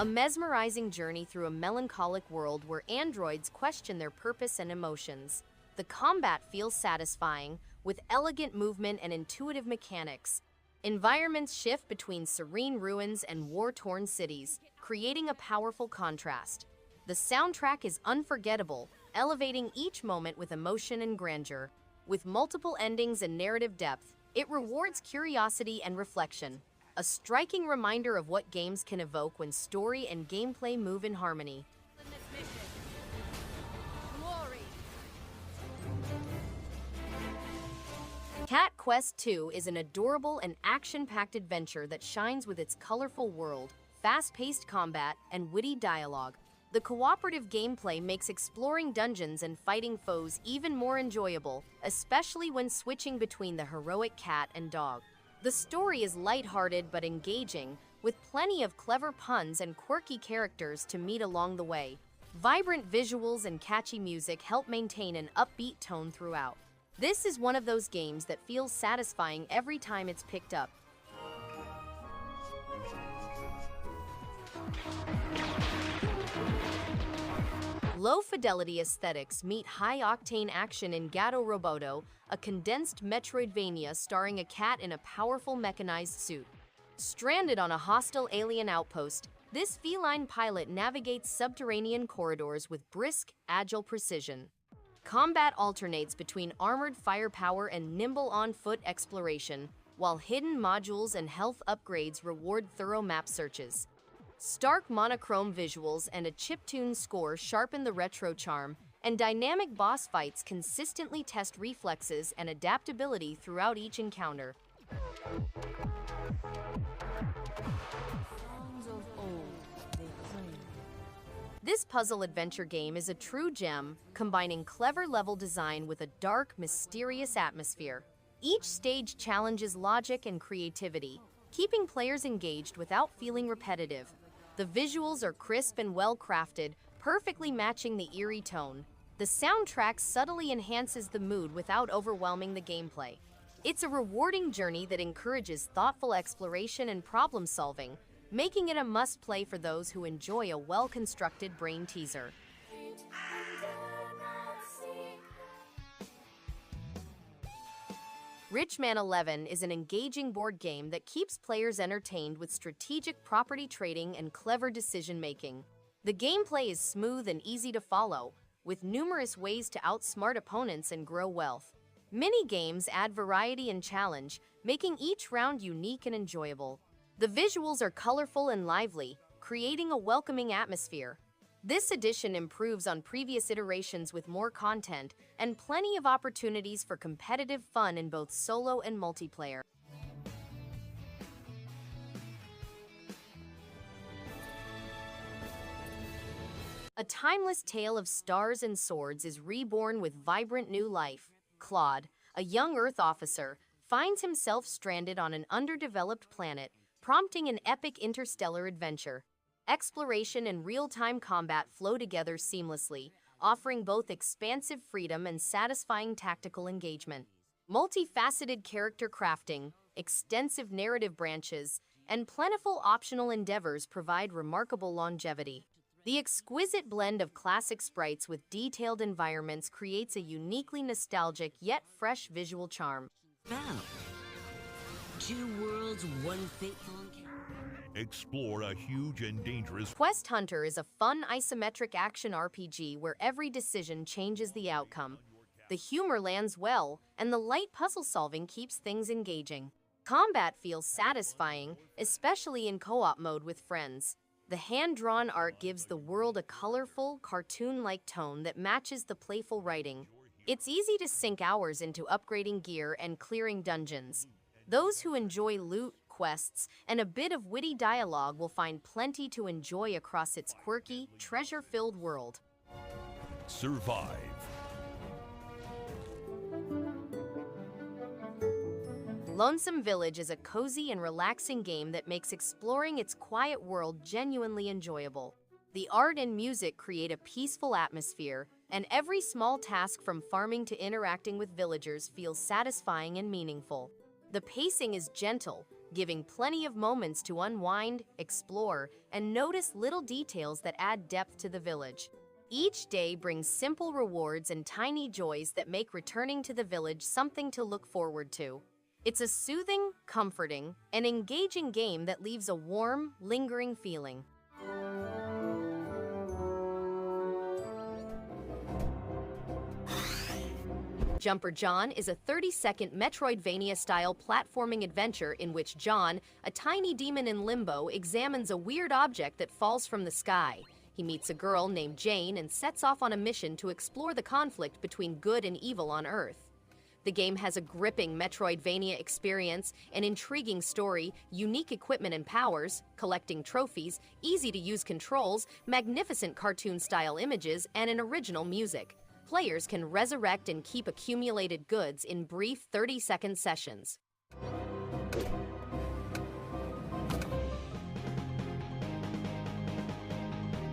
a mesmerizing journey through a melancholic world where androids question their purpose and emotions. The combat feels satisfying, with elegant movement and intuitive mechanics. Environments shift between serene ruins and war-torn cities, creating a powerful contrast. The soundtrack is unforgettable, elevating each moment with emotion and grandeur. With multiple endings and narrative depth, it rewards curiosity and reflection, a striking reminder of what games can evoke when story and gameplay move in harmony. Cat Quest 2 is an adorable and action-packed adventure that shines with its colorful world, fast-paced combat, and witty dialogue. The cooperative gameplay makes exploring dungeons and fighting foes even more enjoyable, especially when switching between the heroic cat and dog. The story is lighthearted but engaging, with plenty of clever puns and quirky characters to meet along the way. Vibrant visuals and catchy music help maintain an upbeat tone throughout. This is one of those games that feels satisfying every time it's picked up. Low-fidelity aesthetics meet high-octane action in Gato Roboto, a condensed Metroidvania starring a cat in a powerful mechanized suit. Stranded on a hostile alien outpost, this feline pilot navigates subterranean corridors with brisk, agile precision. Combat alternates between armored firepower and nimble on-foot exploration, while hidden modules and health upgrades reward thorough map searches. Stark monochrome visuals and a chiptune score sharpen the retro charm, and dynamic boss fights consistently test reflexes and adaptability throughout each encounter. This puzzle adventure game is a true gem, combining clever level design with a dark, mysterious atmosphere. Each stage challenges logic and creativity, keeping players engaged without feeling repetitive. The visuals are crisp and well-crafted, perfectly matching the eerie tone. The soundtrack subtly enhances the mood without overwhelming the gameplay. It's a rewarding journey that encourages thoughtful exploration and problem-solving, making it a must-play for those who enjoy a well-constructed brain teaser. RichMan 11 is an engaging board game that keeps players entertained with strategic property trading and clever decision-making. The gameplay is smooth and easy to follow, with numerous ways to outsmart opponents and grow wealth. Mini-games add variety and challenge, making each round unique and enjoyable. The visuals are colorful and lively, creating a welcoming atmosphere. This edition improves on previous iterations with more content and plenty of opportunities for competitive fun in both solo and multiplayer. A timeless tale of stars and swords is reborn with vibrant new life. Claude, a young Earth officer, finds himself stranded on an underdeveloped planet, prompting an epic interstellar adventure. Exploration and real-time combat flow together seamlessly, offering both expansive freedom and satisfying tactical engagement. Multifaceted character crafting, extensive narrative branches, and plentiful optional endeavors provide remarkable longevity. The exquisite blend of classic sprites with detailed environments creates a uniquely nostalgic yet fresh visual charm. Now, two worlds, one fateful encounter. Explore a huge and dangerous Quest Hunter is a fun isometric action RPG where every decision changes the outcome. The humor lands well, and the light puzzle solving keeps things engaging. Combat feels satisfying, especially in co-op mode with friends. The hand-drawn art gives the world a colorful, cartoon-like tone that matches the playful writing. It's easy to sink hours into upgrading gear and clearing dungeons. Those who enjoy loot, quests, and a bit of witty dialogue will find plenty to enjoy across its quirky, treasure-filled world. Survive. Lonesome Village is a cozy and relaxing game that makes exploring its quiet world genuinely enjoyable. The art and music create a peaceful atmosphere, and every small task from farming to interacting with villagers feels satisfying and meaningful. The pacing is gentle, giving plenty of moments to unwind, explore, and notice little details that add depth to the village. Each day brings simple rewards and tiny joys that make returning to the village something to look forward to. It's a soothing, comforting, and engaging game that leaves a warm, lingering feeling. Jumper John is a 30-second Metroidvania-style platforming adventure in which John, a tiny demon in limbo, examines a weird object that falls from the sky. He meets a girl named Jane and sets off on a mission to explore the conflict between good and evil on Earth. The game has a gripping Metroidvania experience, an intriguing story, unique equipment and powers, collecting trophies, easy-to-use controls, magnificent cartoon-style images, and an original music. Players can resurrect and keep accumulated goods in brief 30-second sessions.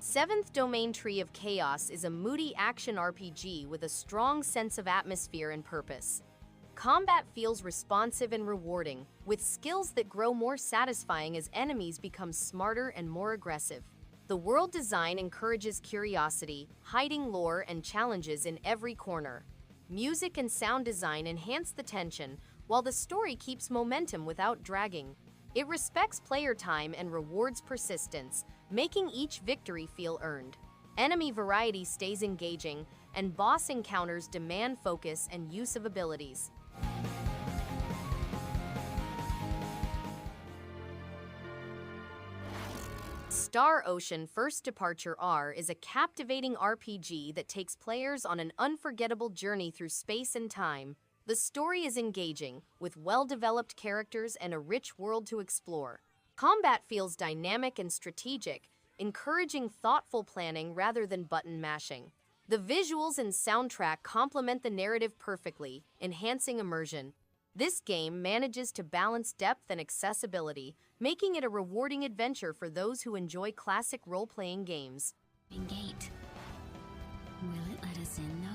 Seventh Domain Tree of Chaos is a moody action RPG with a strong sense of atmosphere and purpose. Combat feels responsive and rewarding, with skills that grow more satisfying as enemies become smarter and more aggressive. The world design encourages curiosity, hiding lore and challenges in every corner. Music and sound design enhance the tension, while the story keeps momentum without dragging. It respects player time and rewards persistence, making each victory feel earned. Enemy variety stays engaging, and boss encounters demand focus and use of abilities. Star Ocean First Departure R is a captivating RPG that takes players on an unforgettable journey through space and time. The story is engaging, with well-developed characters and a rich world to explore. Combat feels dynamic and strategic, encouraging thoughtful planning rather than button mashing. The visuals and soundtrack complement the narrative perfectly, enhancing immersion. This game manages to balance depth and accessibility, making it a rewarding adventure for those who enjoy classic role-playing games. Gate. Will it let us in, though?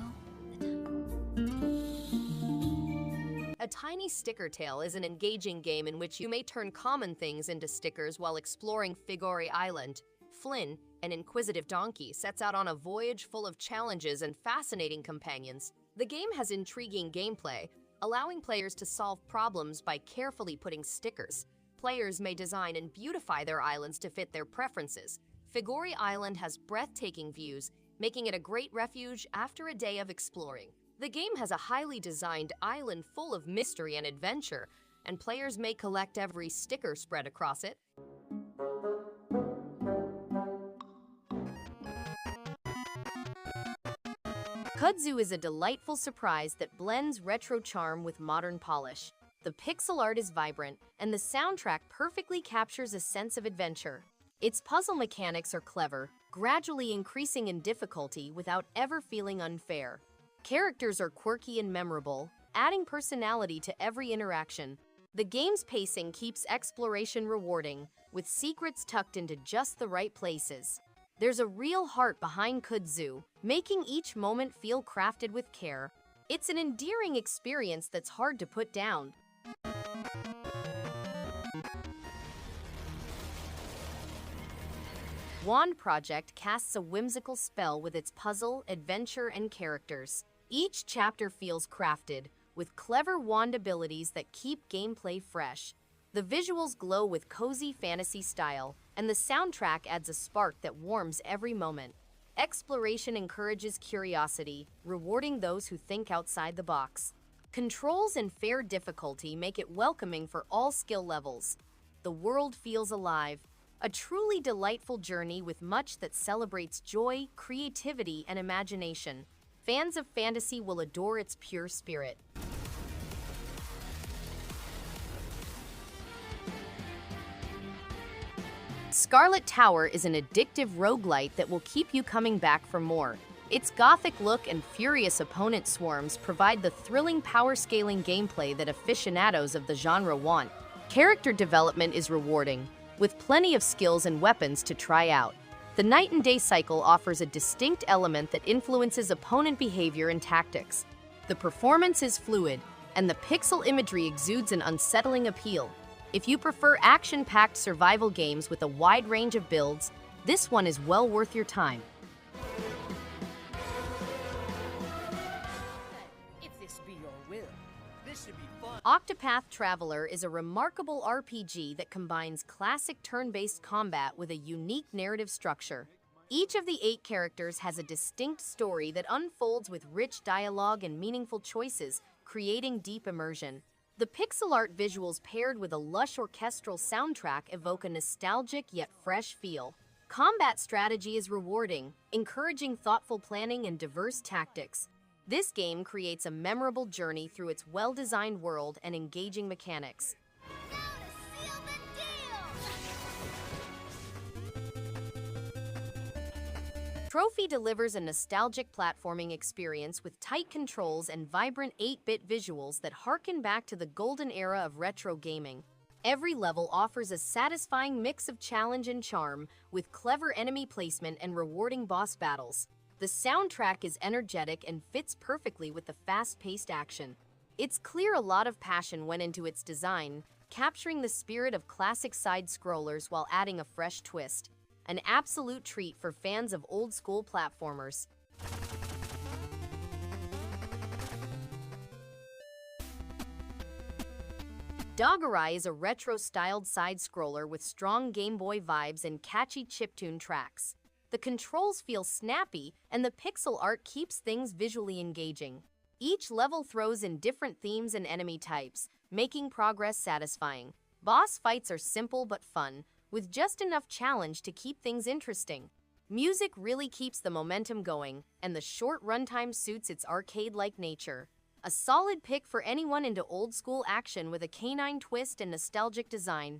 A Tiny Sticker Tale is an engaging game in which you may turn common things into stickers while exploring Figori Island. Flynn, an inquisitive donkey, sets out on a voyage full of challenges and fascinating companions. The game has intriguing gameplay, allowing players to solve problems by carefully putting stickers. Players may design and beautify their islands to fit their preferences. Figori Island has breathtaking views, making it a great refuge after a day of exploring. The game has a highly designed island full of mystery and adventure, and players may collect every sticker spread across it. Kudzu is a delightful surprise that blends retro charm with modern polish. The pixel art is vibrant, and the soundtrack perfectly captures a sense of adventure. Its puzzle mechanics are clever, gradually increasing in difficulty without ever feeling unfair. Characters are quirky and memorable, adding personality to every interaction. The game's pacing keeps exploration rewarding, with secrets tucked into just the right places. There's a real heart behind Kudzu, making each moment feel crafted with care. It's an endearing experience that's hard to put down. W.A.N.D Project casts a whimsical spell with its puzzle, adventure, and characters. Each chapter feels crafted, with clever wand abilities that keep gameplay fresh. The visuals glow with cozy fantasy style, and the soundtrack adds a spark that warms every moment. Exploration encourages curiosity, rewarding those who think outside the box. Controls and fair difficulty make it welcoming for all skill levels. The world feels alive, a truly delightful journey with much that celebrates joy, creativity, and imagination. Fans of fantasy will adore its pure spirit. Scarlet Tower is an addictive roguelite that will keep you coming back for more. Its gothic look and furious opponent swarms provide the thrilling power-scaling gameplay that aficionados of the genre want. Character development is rewarding, with plenty of skills and weapons to try out. The night and day cycle offers a distinct element that influences opponent behavior and tactics. The performance is fluid, and the pixel imagery exudes an unsettling appeal. If you prefer action-packed survival games with a wide range of builds, this one is well worth your time. If this be your will, this should be fun. Octopath Traveler is a remarkable RPG that combines classic turn-based combat with a unique narrative structure. Each of the 8 characters has a distinct story that unfolds with rich dialogue and meaningful choices, creating deep immersion. The pixel art visuals paired with a lush orchestral soundtrack evoke a nostalgic yet fresh feel. Combat strategy is rewarding, encouraging thoughtful planning and diverse tactics. This game creates a memorable journey through its well-designed world and engaging mechanics. Trophy delivers a nostalgic platforming experience with tight controls and vibrant 8-bit visuals that harken back to the golden era of retro gaming. Every level offers a satisfying mix of challenge and charm, with clever enemy placement and rewarding boss battles. The soundtrack is energetic and fits perfectly with the fast-paced action. It's clear a lot of passion went into its design, capturing the spirit of classic side-scrollers while adding a fresh twist. An absolute treat for fans of old-school platformers. Dogurai is a retro-styled side-scroller with strong Game Boy vibes and catchy chiptune tracks. The controls feel snappy, and the pixel art keeps things visually engaging. Each level throws in different themes and enemy types, making progress satisfying. Boss fights are simple but fun, with just enough challenge to keep things interesting. Music really keeps the momentum going, and the short runtime suits its arcade-like nature. A solid pick for anyone into old-school action with a canine twist and nostalgic design.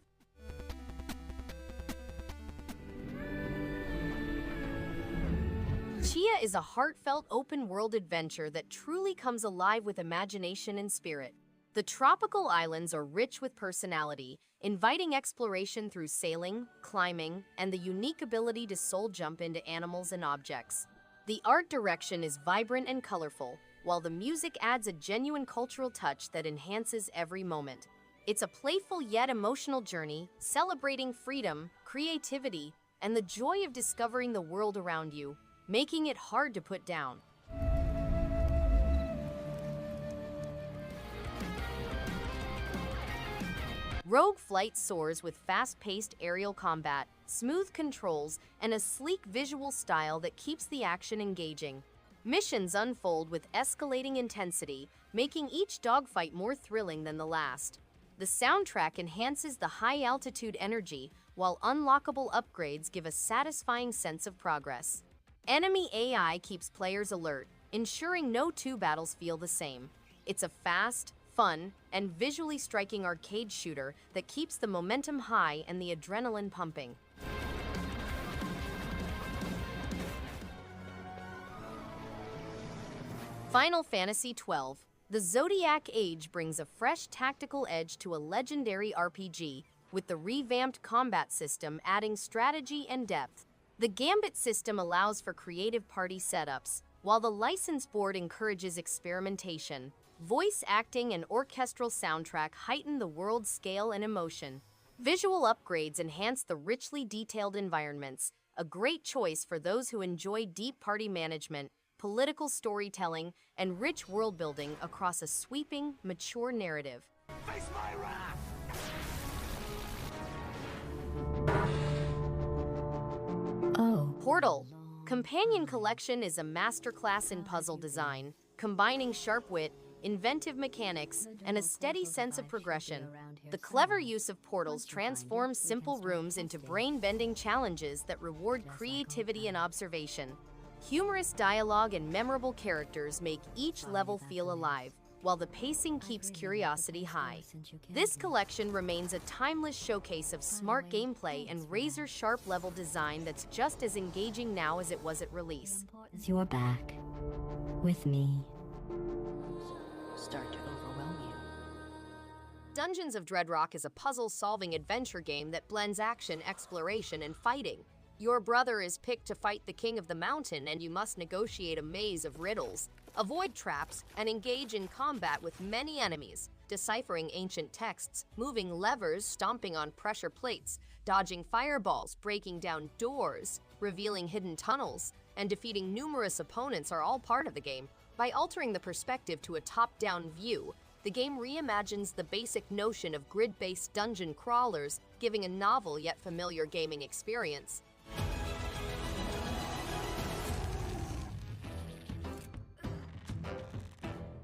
Tchia is a heartfelt open-world adventure that truly comes alive with imagination and spirit. The tropical islands are rich with personality, inviting exploration through sailing, climbing, and the unique ability to soul jump into animals and objects. The art direction is vibrant and colorful, while the music adds a genuine cultural touch that enhances every moment. It's a playful yet emotional journey, celebrating freedom, creativity, and the joy of discovering the world around you, making it hard to put down. Rogue Flight soars with fast-paced aerial combat, smooth controls, and a sleek visual style that keeps the action engaging. Missions unfold with escalating intensity, making each dogfight more thrilling than the last. The soundtrack enhances the high-altitude energy, while unlockable upgrades give a satisfying sense of progress. Enemy AI keeps players alert, ensuring no 2 battles feel the same. It's a fast, fun, and visually striking arcade shooter that keeps the momentum high and the adrenaline pumping. Final Fantasy XII. The ZODIAC Age brings a fresh tactical edge to a legendary RPG, with the revamped combat system adding strategy and depth. The Gambit system allows for creative party setups, while the license board encourages experimentation. Voice acting and orchestral soundtrack heighten the world's scale and emotion. Visual upgrades enhance the richly detailed environments, a great choice for those who enjoy deep party management, political storytelling, and rich world-building across a sweeping, mature narrative. Face my wrath! Oh. Portal. Companion Collection is a masterclass in puzzle design, combining sharp wit, inventive mechanics, and a steady sense of progression. The clever use of portals transforms simple rooms into brain-bending challenges that reward creativity and observation. Humorous dialogue and memorable characters make each level feel alive, while the pacing keeps curiosity high. This collection remains a timeless showcase of smart gameplay and razor-sharp level design that's just as engaging now as it was at release. You're back. With me. Start to overwhelm you. Dungeons of Dreadrock is a puzzle-solving adventure game that blends action, exploration, and fighting. Your brother is picked to fight the king of the mountain, and you must negotiate a maze of riddles. Avoid traps and engage in combat with many enemies, deciphering ancient texts, moving levers, stomping on pressure plates, dodging fireballs, breaking down doors, revealing hidden tunnels, and defeating numerous opponents are all part of the game. By altering the perspective to a top-down view, the game reimagines the basic notion of grid-based dungeon crawlers, giving a novel yet familiar gaming experience.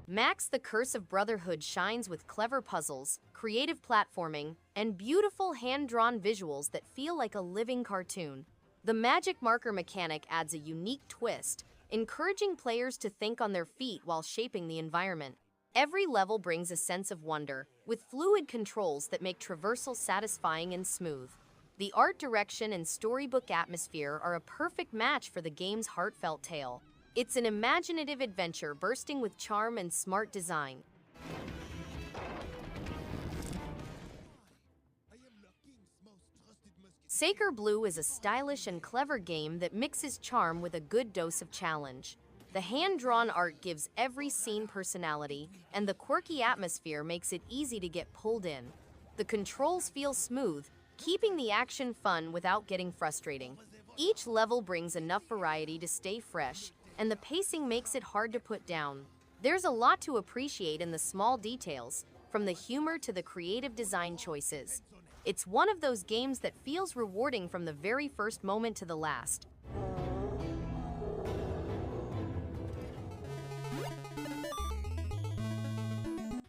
Max the Curse of Brotherhood shines with clever puzzles, creative platforming, and beautiful hand-drawn visuals that feel like a living cartoon. The magic marker mechanic adds a unique twist, encouraging players to think on their feet while shaping the environment. Every level brings a sense of wonder, with fluid controls that make traversal satisfying and smooth. The art direction and storybook atmosphere are a perfect match for the game's heartfelt tale. It's an imaginative adventure bursting with charm and smart design. Sacre Bleu is a stylish and clever game that mixes charm with a good dose of challenge. The hand-drawn art gives every scene personality, and the quirky atmosphere makes it easy to get pulled in. The controls feel smooth, keeping the action fun without getting frustrating. Each level brings enough variety to stay fresh, and the pacing makes it hard to put down. There's a lot to appreciate in the small details, from the humor to the creative design choices. It's one of those games that feels rewarding from the very first moment to the last.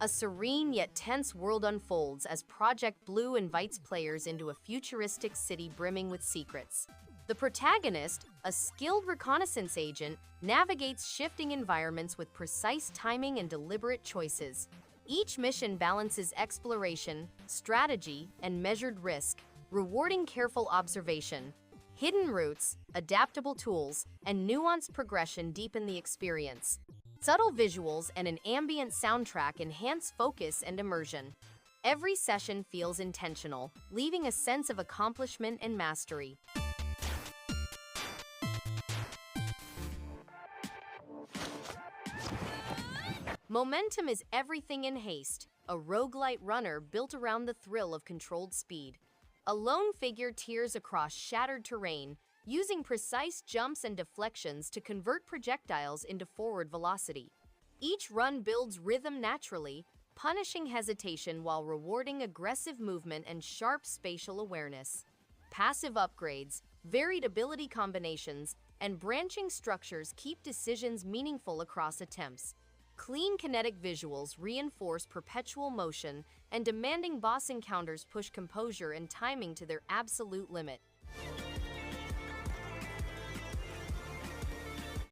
A serene yet tense world unfolds as Project Blue invites players into a futuristic city brimming with secrets. The protagonist, a skilled reconnaissance agent, navigates shifting environments with precise timing and deliberate choices. Each mission balances exploration, strategy, and measured risk, rewarding careful observation. Hidden routes, adaptable tools, and nuanced progression deepen the experience. Subtle visuals and an ambient soundtrack enhance focus and immersion. Every session feels intentional, leaving a sense of accomplishment and mastery. Momentum is everything in Haste, a roguelite runner built around the thrill of controlled speed. A lone figure tears across shattered terrain, using precise jumps and deflections to convert projectiles into forward velocity. Each run builds rhythm naturally, punishing hesitation while rewarding aggressive movement and sharp spatial awareness. Passive upgrades, varied ability combinations, and branching structures keep decisions meaningful across attempts. Clean kinetic visuals reinforce perpetual motion, and demanding boss encounters push composure and timing to their absolute limit.